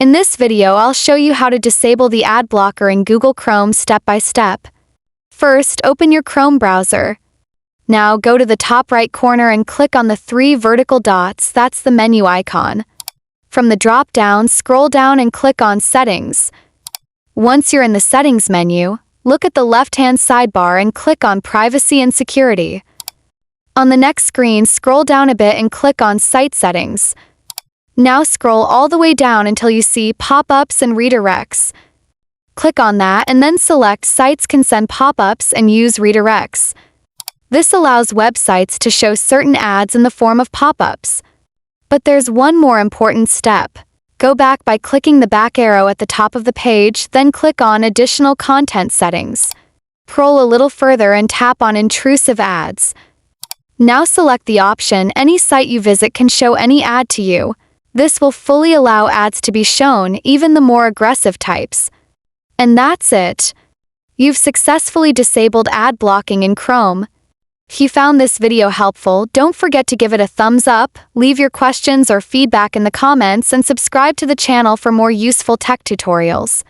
In this video, I'll show you how to disable the ad blocker in Google Chrome step by step. First, open your Chrome browser. Now go to the top right corner and click on the 3 vertical dots, that's the menu icon. From the drop-down, scroll down and click on Settings. Once you're in the Settings menu, look at the left-hand sidebar and click on Privacy and Security. On the next screen, scroll down a bit and click on Site Settings. Now scroll all the way down until you see pop-ups and redirects. Click on that and then select Sites can send pop-ups and use redirects. This allows websites to show certain ads in the form of pop-ups. But there's one more important step. Go back by clicking the back arrow at the top of the page, then click on Additional Content Settings. Scroll a little further and tap on Intrusive Ads. Now select the option Any site you visit can show any ad to you. This will fully allow ads to be shown, even the more aggressive types. And that's it. You've successfully disabled ad blocking in Chrome. If you found this video helpful, don't forget to give it a thumbs up, leave your questions or feedback in the comments, and subscribe to the channel for more useful tech tutorials.